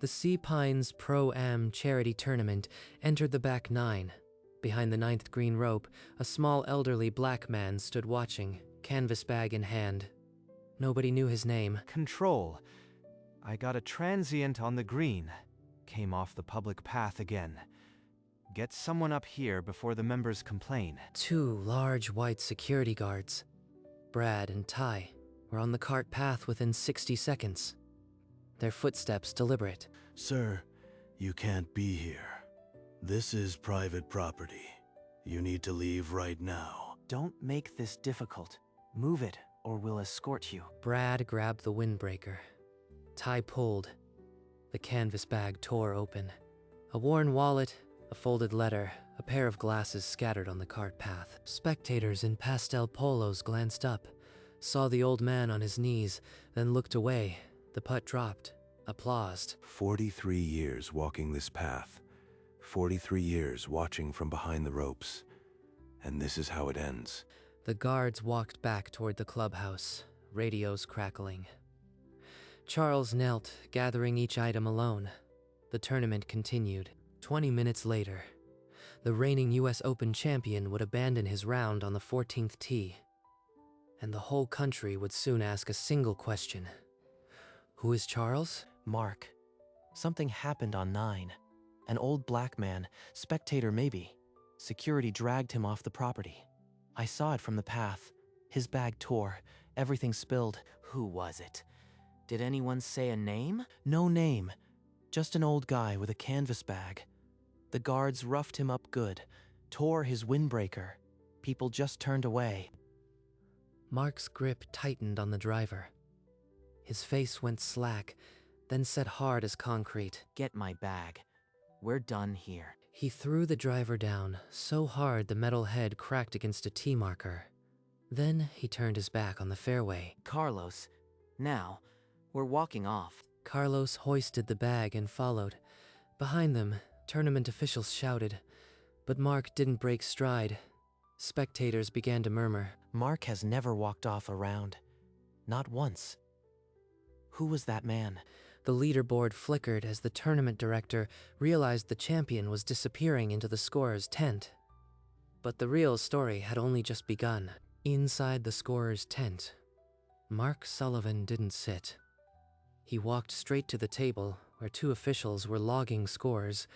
The Sea Pines Pro-Am charity tournament entered the back nine. Behind the ninth green rope, a small elderly black man stood watching, canvas bag in hand. Nobody knew his name. Control. I got a transient on the green. Came off the public path again. Get someone up here before the members complain. Two large white security guards, Brad and Ty, were on the cart path within 60 seconds. Their footsteps deliberate. Sir, you can't be here. This is private property. You need to leave right now. Don't make this difficult. Move it, or we'll escort you. Brad grabbed the windbreaker. Ty pulled. The canvas bag tore open. A worn wallet, a folded letter, a pair of glasses scattered on the cart path. Spectators in pastel polos glanced up, saw the old man on his knees, then looked away. The putt dropped. Applauded. 43 years walking this path. 43 years watching from behind the ropes. And this is how it ends. The guards walked back toward the clubhouse, radios crackling. Charles knelt, gathering each item alone. The tournament continued. 20 minutes later, the reigning U.S. Open champion would abandon his round on the 14th tee. And the whole country would soon ask a single question. Who is Charles? Mark. Something happened on 9. An old black man, spectator maybe. Security dragged him off the property. I saw it from the path. His bag tore, everything spilled. Who was it? Did anyone say a name? No name, just an old guy with a canvas bag. The guards roughed him up good, tore his windbreaker. People just turned away. Mark's grip tightened on the driver. His face went slack, then set hard as concrete. Get my bag. We're done here. He threw the driver down, so hard the metal head cracked against a tee marker. Then he turned his back on the fairway. Carlos, now, we're walking off. Carlos hoisted the bag and followed. Behind them, tournament officials shouted. But Mark didn't break stride. Spectators began to murmur. Mark has never walked off a round. Not once. Who was that man? The leaderboard flickered as the tournament director realized the champion was disappearing into the scorer's tent. But the real story had only just begun. Inside the scorer's tent, Mark Sullivan didn't sit. He walked straight to the table where two officials were logging scores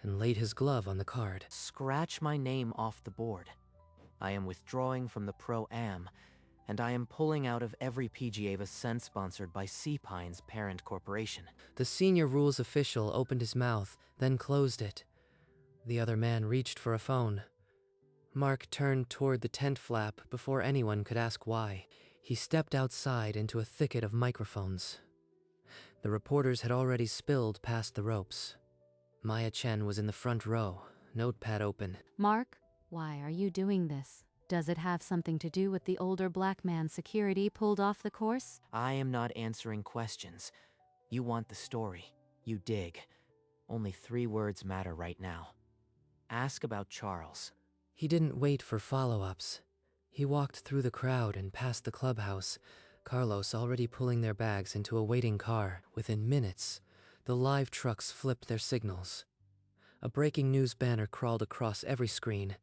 and laid his glove on the card. Scratch my name off the board. I am withdrawing from the Pro-Am, and I am pulling out of every PGA event sponsored by Sea Pines parent corporation. The senior rules official opened his mouth, then closed it. The other man reached for a phone. Mark turned toward the tent flap before anyone could ask why. He stepped outside into a thicket of microphones. The reporters had already spilled past the ropes. Maya Chen was in the front row, notepad open. Mark, why are you doing this? Does it have something to do with the older black man security pulled off the course? I am not answering questions. You want the story. You dig. Only 3 words matter right now. Ask about Charles. He didn't wait for follow-ups. He walked through the crowd and past the clubhouse, Carlos already pulling their bags into a waiting car. Within minutes, the live trucks flipped their signals. A breaking news banner crawled across every screen.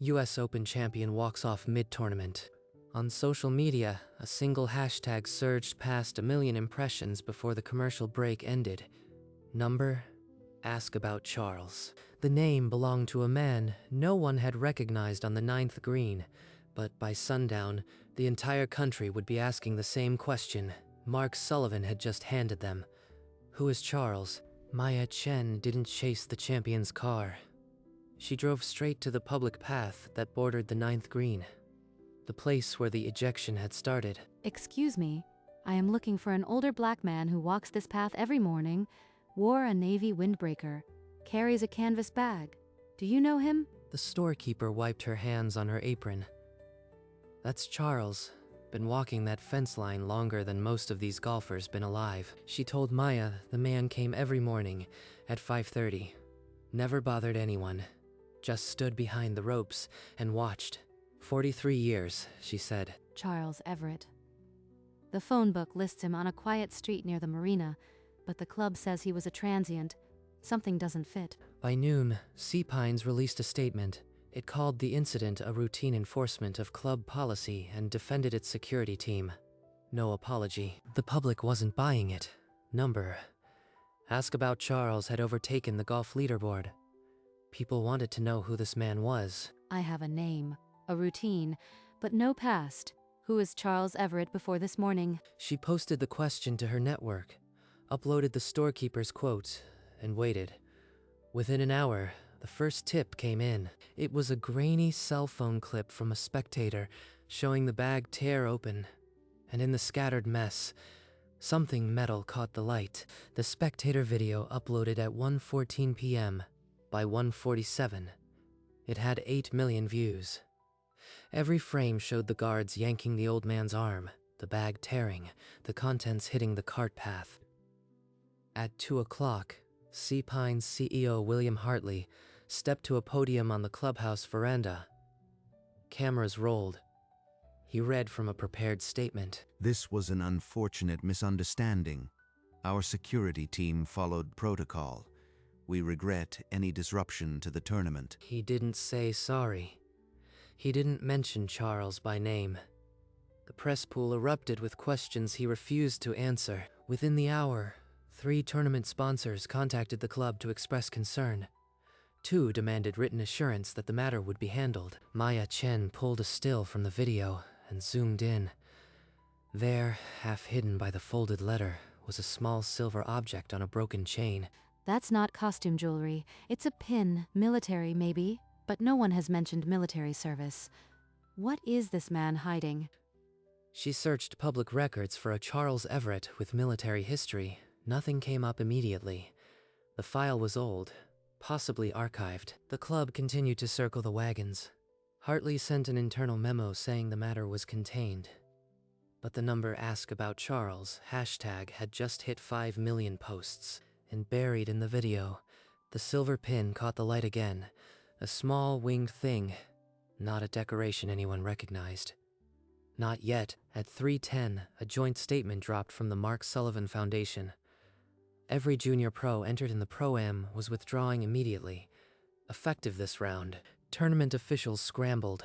U.S. Open champion walks off mid-tournament. On social media, a single hashtag surged past 1 million impressions before the commercial break ended. Number? Ask about Charles. The name belonged to a man no one had recognized on the 9th green, but by sundown, the entire country would be asking the same question Mark Sullivan had just handed them. Who is Charles? Maya Chen didn't chase the champion's car. She drove straight to the public path that bordered the 9th green, the place where the ejection had started. Excuse me, I am looking for an older black man who walks this path every morning, wore a navy windbreaker, carries a canvas bag. Do you know him? The storekeeper wiped her hands on her apron. That's Charles. Been walking that fence line longer than most of these golfers been alive. She told Maya the man came every morning at 5:30. Never bothered anyone. Just stood behind the ropes and watched. 43 years, she said. Charles Everett. The phone book lists him on a quiet street near the marina, but the club says he was a transient. Something doesn't fit. By noon, Sea Pines released a statement. It called the incident a routine enforcement of club policy and defended its security team. No apology. The public wasn't buying it. Number. Ask About Charles had overtaken the golf leaderboard. People wanted to know who this man was. I have a name, a routine, but no past. Who is Charles Everett before this morning? She posted the question to her network, uploaded the storekeeper's quote, and waited. Within an hour, the first tip came in. It was a grainy cell phone clip from a spectator showing the bag tear open, and in the scattered mess, something metal caught the light. The spectator video uploaded at 1:14 p.m. By 1:47, it had 8 million views. Every frame showed the guards yanking the old man's arm, the bag tearing, the contents hitting the cart path. At 2 o'clock, Sea Pines CEO William Hartley stepped to a podium on the clubhouse veranda. Cameras rolled. He read from a prepared statement. This was an unfortunate misunderstanding. Our security team followed protocol. We regret any disruption to the tournament. He didn't say sorry. He didn't mention Charles by name. The press pool erupted with questions he refused to answer. Within the hour, 3 tournament sponsors contacted the club to express concern. 2 demanded written assurance that the matter would be handled. Maya Chen pulled a still from the video and zoomed in. There, half hidden by the folded letter, was a small silver object on a broken chain. That's not costume jewelry. It's a pin, military maybe, but no one has mentioned military service. What is this man hiding? She searched public records for a Charles Everett with military history. Nothing came up immediately. The file was old, possibly archived. The club continued to circle the wagons. Hartley sent an internal memo saying the matter was contained. But the number Ask About Charles hashtag had just hit 5 million posts. And buried in the video, the silver pin caught the light again. A small winged thing, not a decoration anyone recognized. Not yet. At 3:10, a joint statement dropped from the Mark Sullivan Foundation. Every junior pro entered in the Pro-Am was withdrawing immediately. Effective this round, tournament officials scrambled.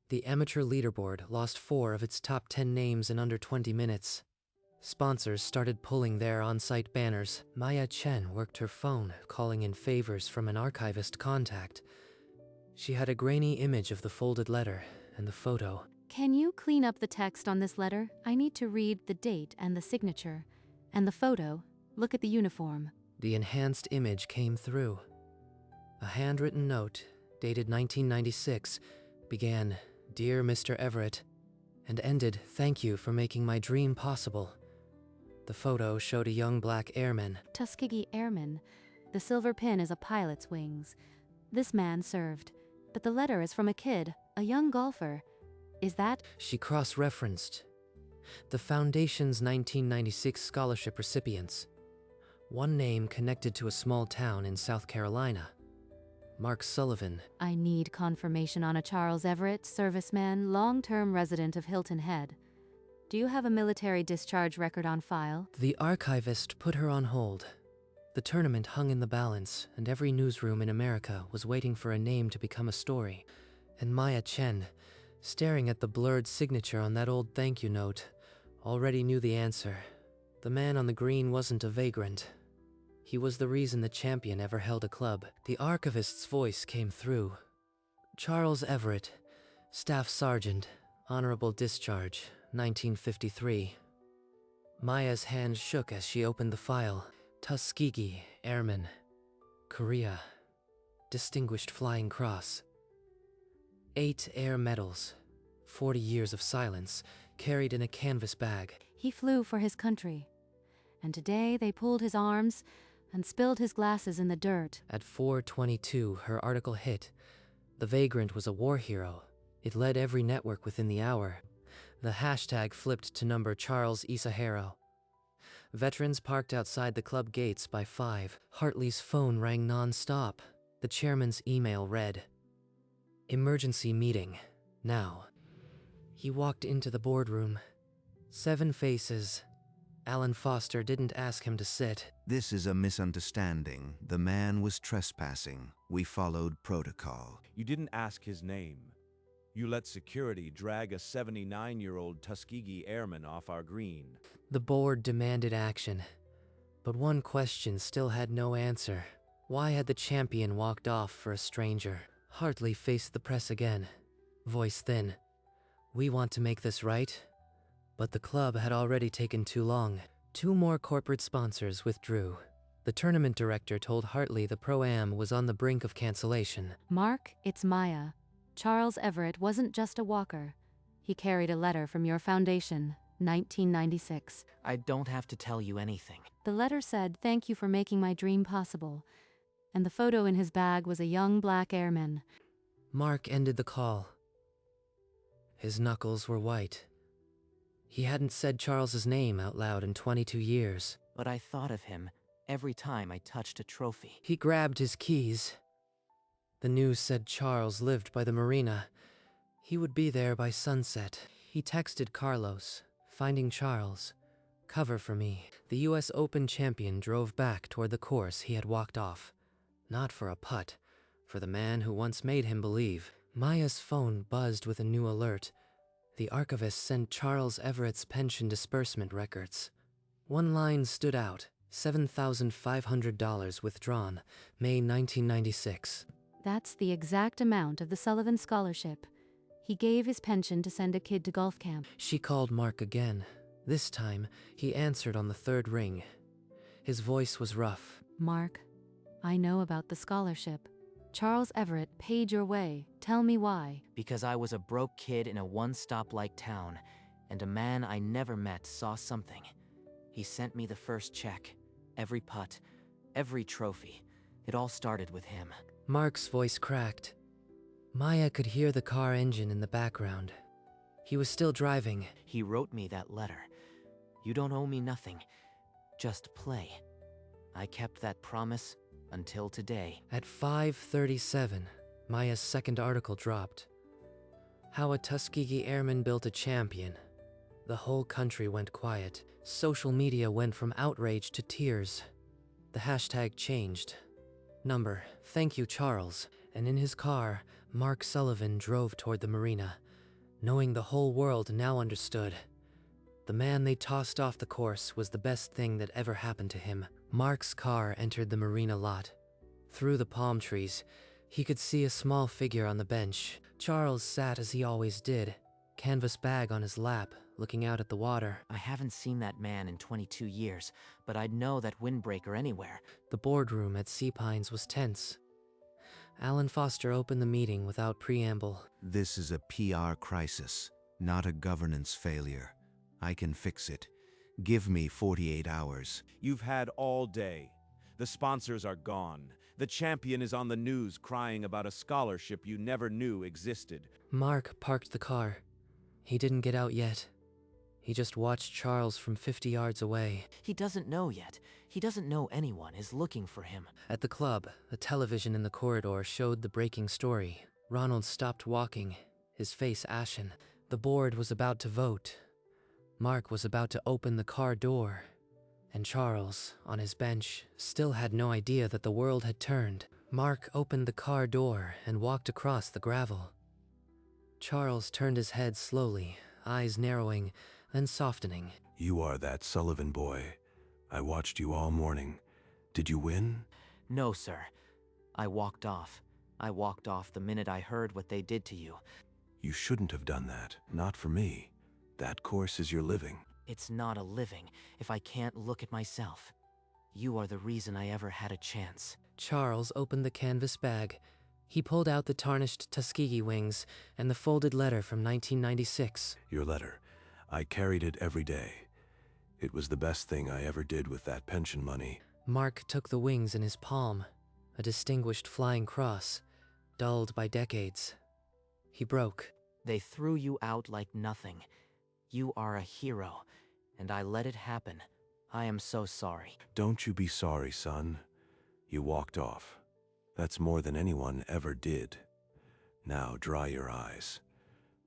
The amateur leaderboard lost 4 of its top 10 names in under 20 minutes. Sponsors started pulling their on-site banners. Maya Chen worked her phone, calling in favors from an archivist contact. She had a grainy image of the folded letter and the photo. Can you clean up the text on this letter? I need to read the date and the signature. And the photo. Look at the uniform. The enhanced image came through. A handwritten note, dated 1996, began, "Dear Mr. Everett," and ended, "Thank you for making my dream possible." The photo showed a young black airman. Tuskegee Airman. The silver pin is a pilot's wings. This man served. But the letter is from a kid, a young golfer. Is that? She cross-referenced the Foundation's 1996 scholarship recipients. One name connected to a small town in South Carolina. Mark Sullivan. I need confirmation on a Charles Everett, serviceman, long-term resident of Hilton Head. Do you have a military discharge record on file? The archivist put her on hold. The tournament hung in the balance, and every newsroom in America was waiting for a name to become a story. And Maya Chen, staring at the blurred signature on that old thank you note, already knew the answer. The man on the green wasn't a vagrant. He was the reason the champion ever held a club. The archivist's voice came through. Charles Everett, Staff Sergeant, Honorable Discharge, 1953. Maya's hand shook as she opened the file. Tuskegee Airman, Korea, Distinguished Flying Cross. 8 air medals, 40 years of silence, carried in a canvas bag. He flew for his country. And today they pulled his arms and spilled his glasses in the dirt. At 4:22, her article hit. The vagrant was a war hero. It led every network within the hour. The hashtag flipped to number Charles Isaharo. Veterans parked outside the club gates by 5. Hartley's phone rang non-stop. The chairman's email read, "Emergency meeting, now." He walked into the boardroom. 7 faces, Alan Foster didn't ask him to sit. This is a misunderstanding. The man was trespassing. We followed protocol. You didn't ask his name. You let security drag a 79-year-old Tuskegee airman off our green. The board demanded action, but one question still had no answer. Why had the champion walked off for a stranger? Hartley faced the press again, voice thin. We want to make this right, but the club had already taken too long. 2 more corporate sponsors withdrew. The tournament director told Hartley the Pro-Am was on the brink of cancellation. Mark, it's Maya. Charles Everett wasn't just a walker. He carried a letter from your foundation, 1996. I don't have to tell you anything. The letter said, "Thank you for making my dream possible." And the photo in his bag was a young black airman. Mark ended the call. His knuckles were white. He hadn't said Charles's name out loud in 22 years. But I thought of him every time I touched a trophy. He grabbed his keys. The news said Charles lived by the marina. He would be there by sunset. He texted Carlos, finding Charles. Cover for me. The US Open champion drove back toward the course he had walked off. Not for a putt, for the man who once made him believe. Maya's phone buzzed with a new alert. The archivist sent Charles Everett's pension disbursement records. One line stood out, $7,500 withdrawn, May 1996. That's the exact amount of the Sullivan Scholarship. He gave his pension to send a kid to golf camp. She called Mark again. This time, he answered on the 3rd ring. His voice was rough. Mark, I know about the scholarship. Charles Everett paid your way. Tell me why. Because I was a broke kid in a one-stop-like town, and a man I never met saw something. He sent me the first check, every putt, every trophy. It all started with him. Mark's voice cracked. Maya could hear the car engine in the background. He was still driving. He wrote me that letter. You don't owe me nothing. Just play. I kept that promise until today. At 5:37, Maya's second article dropped. How a Tuskegee airman built a champion. The whole country went quiet. Social media went from outrage to tears. The hashtag changed. Number, thank you, Charles. And in his car, Mark Sullivan drove toward the marina, knowing the whole world now understood. The man they tossed off the course was the best thing that ever happened to him. Mark's car entered the marina lot. Through the palm trees, he could see a small figure on the bench. Charles sat as he always did, canvas bag on his lap, looking out at the water. I haven't seen that man in 22 years, but I'd know that windbreaker anywhere. The boardroom at Sea Pines was tense. Alan Foster opened the meeting without preamble. This is a PR crisis, not a governance failure. I can fix it. Give me 48 hours. You've had all day. The sponsors are gone. The champion is on the news crying about a scholarship you never knew existed. Mark parked the car. He didn't get out yet. He just watched Charles from 50 yards away. He doesn't know yet. He doesn't know anyone is looking for him. At the club, the television in the corridor showed the breaking story. Ronald stopped walking, his face ashen. The board was about to vote. Mark was about to open the car door. And Charles, on his bench, still had no idea that the world had turned. Mark opened the car door and walked across the gravel. Charles turned his head slowly, eyes narrowing, then softening. You are that Sullivan boy. I watched you all morning. Did you win? No, sir. I walked off. I walked off the minute I heard what they did to you. You shouldn't have done that. Not for me. That course is your living. It's not a living if I can't look at myself. You are the reason I ever had a chance. Charles opened the canvas bag. He pulled out the tarnished Tuskegee wings and the folded letter from 1996. Your letter. I carried it every day. It was the best thing I ever did with that pension money. Mark took the wings in his palm, a distinguished flying cross, dulled by decades. He broke. They threw you out like nothing. You are a hero, and I let it happen. I am so sorry. Don't you be sorry, son. You walked off. That's more than anyone ever did. Now dry your eyes.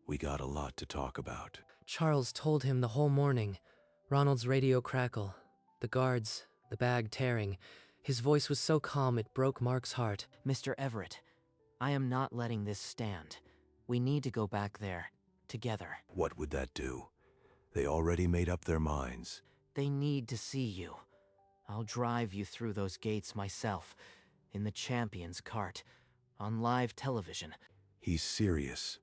We got a lot to talk about. Charles told him the whole morning, Ronald's radio crackle, the guards, the bag tearing. His voice was so calm it broke Mark's heart. Mr. Everett, I am not letting this stand. We need to go back there, together. What would that do? They already made up their minds. They need to see you. I'll drive you through those gates myself, in the champion's cart, on live television. He's serious.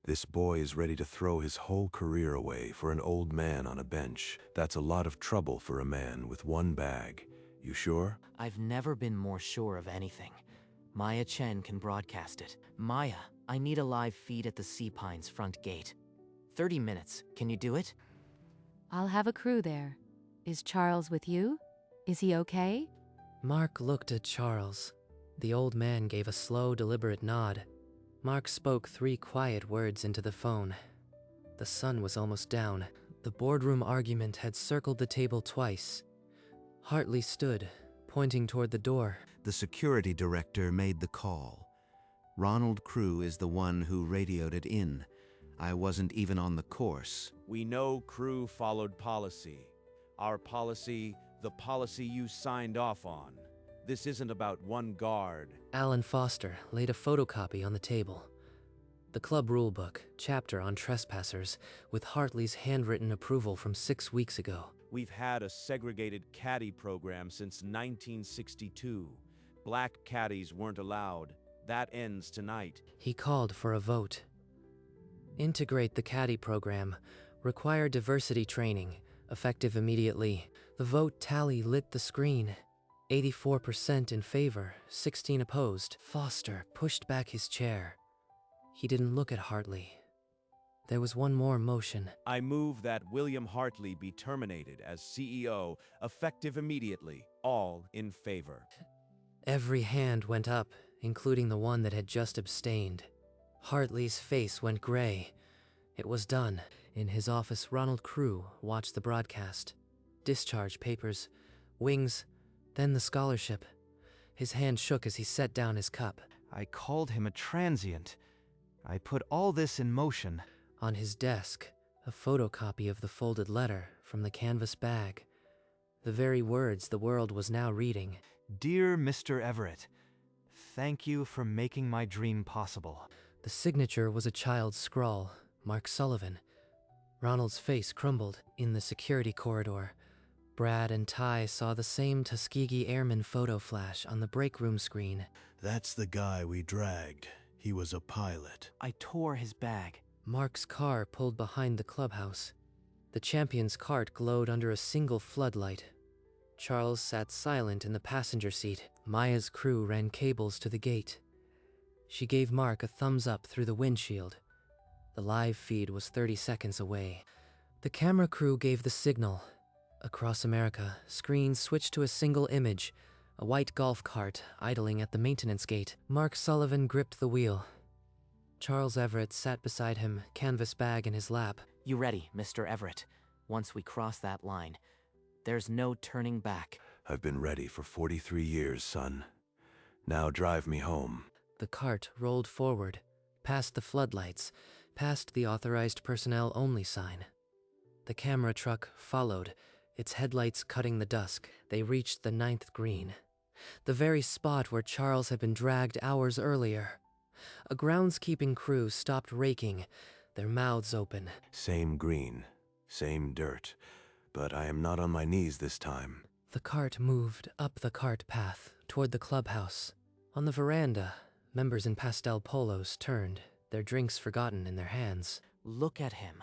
This boy is ready to throw his whole career away for an old man on a bench. That's a lot of trouble for a man with one bag. You sure? I've never been more sure of anything. Maya Chen can broadcast it. Maya, I need a live feed at the Sea Pines front gate. 30 minutes. Can you do it? I'll have a crew there. Is Charles with you? Is he okay? Mark looked at Charles. The old man gave a slow, deliberate nod. Mark spoke 3 quiet words into the phone. The sun was almost down. The boardroom argument had circled the table twice. Hartley stood, pointing toward the door. The security director made the call. Ronald Crew is the one who radioed it in. I wasn't even on the course. We know Crew followed policy. Our policy, the policy you signed off on. This isn't about one guard. Alan Foster laid a photocopy on the table. The club rulebook, chapter on trespassers, with Hartley's handwritten approval from 6 weeks ago. We've had a segregated caddy program since 1962. Black caddies weren't allowed. That ends tonight. He called for a vote. Integrate the caddy program. Require diversity training. Effective immediately. The vote tally lit the screen. 84% in favor, 16 opposed. Foster pushed back his chair. He didn't look at Hartley. There was one more motion. I move that William Hartley be terminated as CEO, effective immediately. All in favor. Every hand went up, including the one that had just abstained. Hartley's face went gray. It was done. In his office, Ronald Crew watched the broadcast. Discharge papers, wings, then the scholarship. His hand shook as he set down his cup. I called him a transient. I put all this in motion. On his desk, a photocopy of the folded letter from the canvas bag. The very words the world was now reading. Dear Mr. Everett, thank you for making my dream possible. The signature was a child's scrawl, Mark Sullivan. Ronald's face crumbled. In the security corridor, Brad and Ty saw the same Tuskegee Airman photo flash on the break room screen. That's the guy we dragged. He was a pilot. I tore his bag. Mark's car pulled behind the clubhouse. The champion's cart glowed under a single floodlight. Charles sat silent in the passenger seat. Maya's crew ran cables to the gate. She gave Mark a thumbs up through the windshield. The live feed was 30 seconds away. The camera crew gave the signal. Across America, screens switched to a single image, a white golf cart idling at the maintenance gate. Mark Sullivan gripped the wheel. Charles Everett sat beside him, canvas bag in his lap. You ready, Mr. Everett? Once we cross that line, there's no turning back. I've been ready for 43 years, son. Now drive me home. The cart rolled forward, past the floodlights, past the authorized personnel only sign. The camera truck followed, its headlights cutting the dusk. They reached the 9th green, the very spot where Charles had been dragged hours earlier. A groundskeeping crew stopped raking, their mouths open. Same green, same dirt, but I am not on my knees this time. The cart moved up the cart path toward the clubhouse. On the veranda, members in pastel polos turned, their drinks forgotten in their hands. Look at him.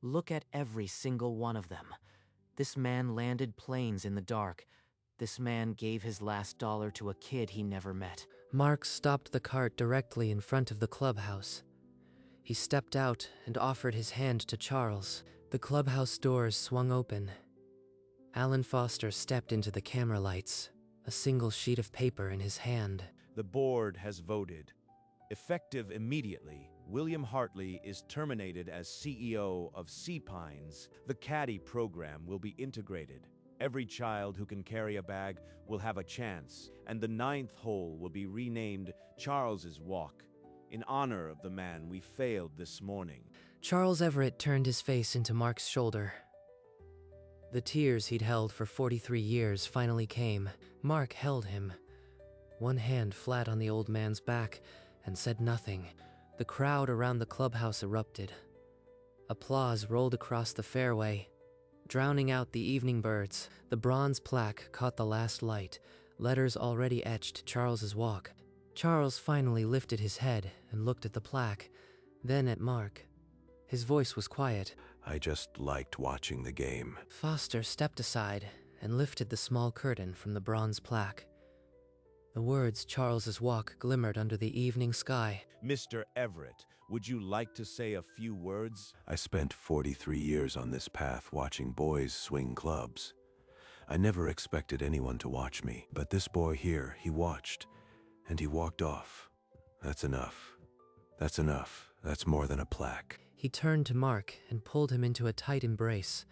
Look at every single one of them. This man landed planes in the dark. This man gave his last dollar to a kid he never met. Mark stopped the cart directly in front of the clubhouse. He stepped out and offered his hand to Charles. The clubhouse doors swung open. Alan Foster stepped into the camera lights, a single sheet of paper in his hand. The board has voted. Effective immediately, William Hartley is terminated as CEO of Sea Pines. The caddy program will be integrated. Every child who can carry a bag will have a chance, and the 9th hole will be renamed Charles's Walk, in honor of the man we failed this morning. Charles Everett turned his face into Mark's shoulder. The tears he'd held for 43 years finally came. Mark held him, one hand flat on the old man's back, and said nothing. The crowd around the clubhouse erupted. Applause rolled across the fairway, drowning out the evening birds. The bronze plaque caught the last light, letters already etched Charles's walk. Charles finally lifted his head and looked at the plaque, then at Mark. His voice was quiet. I just liked watching the game. Foster stepped aside and lifted the small curtain from the bronze plaque. The words Charles's walk glimmered under the evening sky. Mr. Everett, would you like to say a few words? I spent 43 years on this path watching boys swing clubs. I never expected anyone to watch me, but this boy here, he watched, and he walked off. That's enough. That's enough. That's more than a plaque. He turned to Mark and pulled him into a tight embrace.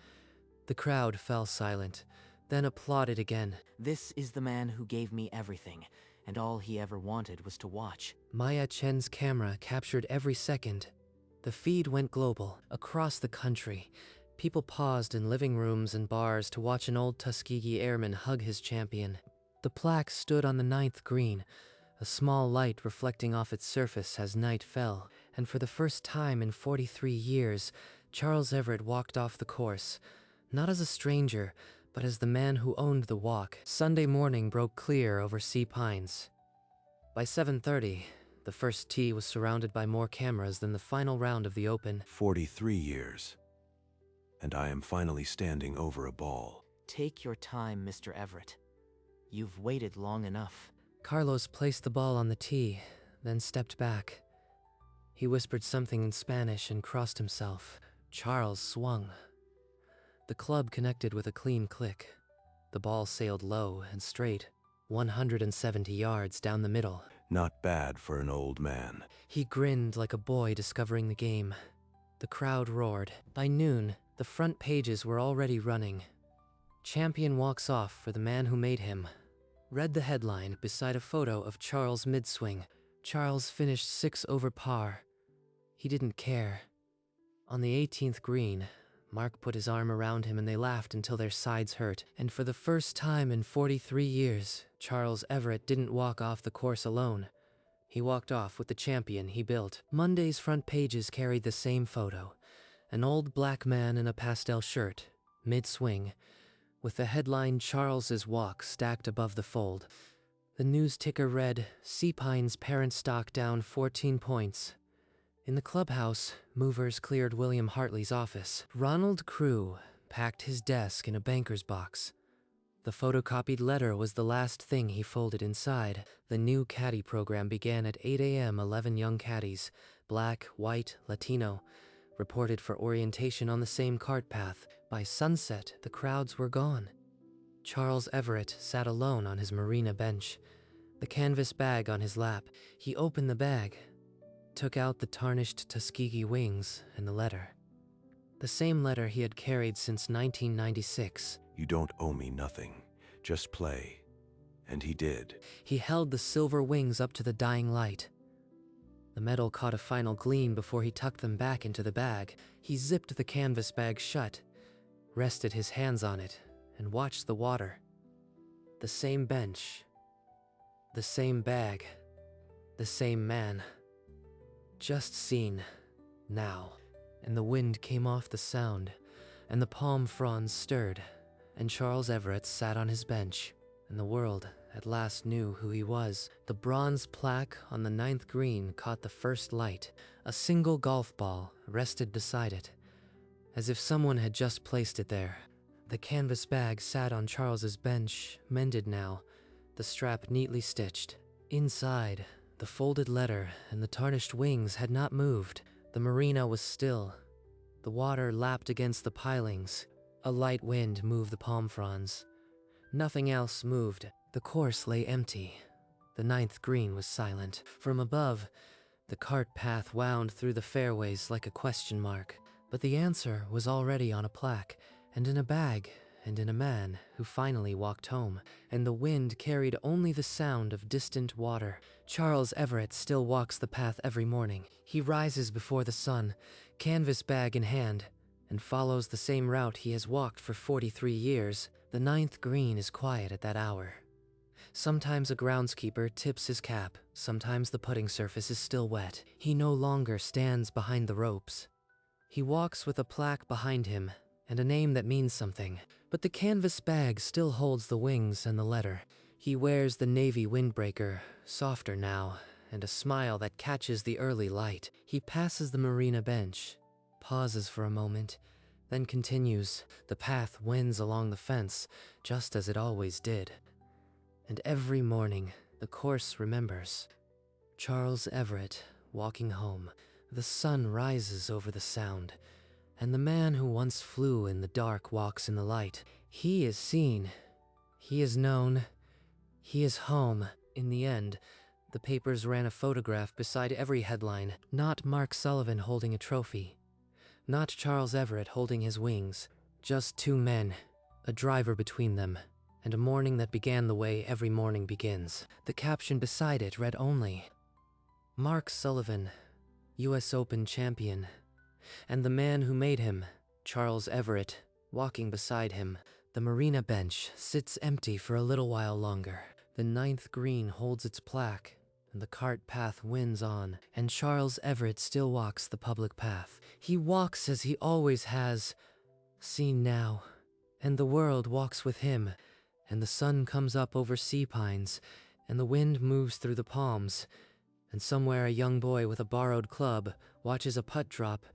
The crowd fell silent, then applauded again. This is the man who gave me everything, and all he ever wanted was to watch. Maya Chen's camera captured every second. The feed went global, across the country. People paused in living rooms and bars to watch an old Tuskegee airman hug his champion. The plaque stood on the 9th green, a small light reflecting off its surface as night fell. And for the first time in 43 years, Charles Everett walked off the course, not as a stranger, but as the man who owned the walk. Sunday morning broke clear over Sea Pines. By 7:30, the first tee was surrounded by more cameras than the final round of the Open. 43 years. And I am finally standing over a ball. Take your time, Mr. Everett. You've waited long enough. Carlos placed the ball on the tee, then stepped back. He whispered something in Spanish and crossed himself. Charles swung. The club connected with a clean click. The ball sailed low and straight, 170 yards down the middle. Not bad for an old man. He grinned like a boy discovering the game. The crowd roared. By noon, the front pages were already running. Champion walks off for the man who made him. Read the headline beside a photo of Charles mid-swing. Charles finished 6 over par. He didn't care. On the 18th green, Mark put his arm around him and they laughed until their sides hurt. And for the first time in 43 years, Charles Everett didn't walk off the course alone. He walked off with the champion he built. Monday's front pages carried the same photo. An old black man in a pastel shirt, mid-swing, with the headline Charles's Walk stacked above the fold. The news ticker read, Sea Pines parent stock down 14 points. In the clubhouse, movers cleared William Hartley's office. Ronald Crew packed his desk in a banker's box. The photocopied letter was the last thing he folded inside. The new caddy program began at 8 a.m. 11 young caddies, black, white, Latino, reported for orientation on the same cart path. By sunset, the crowds were gone. Charles Everett sat alone on his marina bench, the canvas bag on his lap. He opened the bag, took out the tarnished Tuskegee wings and the letter. The same letter he had carried since 1996. You don't owe me nothing. Just play. And he did. He held the silver wings up to the dying light. The metal caught a final gleam before he tucked them back into the bag. He zipped the canvas bag shut, rested his hands on it, and watched the water. The same bench, the same bag, the same man. Just seen, now. And the wind came off the sound, and the palm fronds stirred, and Charles Everett sat on his bench, and the world at last knew who he was. The bronze plaque on the 9th green caught the first light. A single golf ball rested beside it, as if someone had just placed it there. The canvas bag sat on Charles's bench, mended now, the strap neatly stitched. Inside, the folded letter and the tarnished wings had not moved. The marina was still. The water lapped against the pilings. A light wind moved the palm fronds. Nothing else moved. The course lay empty. The 9th green was silent. From above, the cart path wound through the fairways like a question mark. But the answer was already on a plaque, and in a bag, and in a man who finally walked home. And the wind carried only the sound of distant water. Charles Everett still walks the path every morning. He rises before the sun, canvas bag in hand, and follows the same route he has walked for 43 years. The ninth green is quiet at that hour. Sometimes a groundskeeper tips his cap, sometimes the putting surface is still wet. He no longer stands behind the ropes. He walks with a plaque behind him and a name that means something, but the canvas bag still holds the wings and the letter. He wears the navy windbreaker, softer now, and a smile that catches the early light. He passes the marina bench, pauses for a moment, then continues. The path winds along the fence, just as it always did. And every morning, the course remembers. Charles Everett, walking home. The sun rises over the sound, and the man who once flew in the dark walks in the light. He is seen. He is known. He is home. In the end, the papers ran a photograph beside every headline. Not Mark Sullivan holding a trophy. Not Charles Everett holding his wings. Just two men, a driver between them, and a morning that began the way every morning begins. The caption beside it read only, Mark Sullivan, US Open champion, and the man who made him, Charles Everett, walking beside him. The marina bench sits empty for a little while longer. The ninth green holds its plaque, and the cart path winds on, and Charles Everett still walks the public path. He walks as he always has, seen now, and the world walks with him, and the sun comes up over sea pines, and the wind moves through the palms, and somewhere a young boy with a borrowed club watches a putt drop,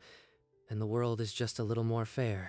and the world is just a little more fair.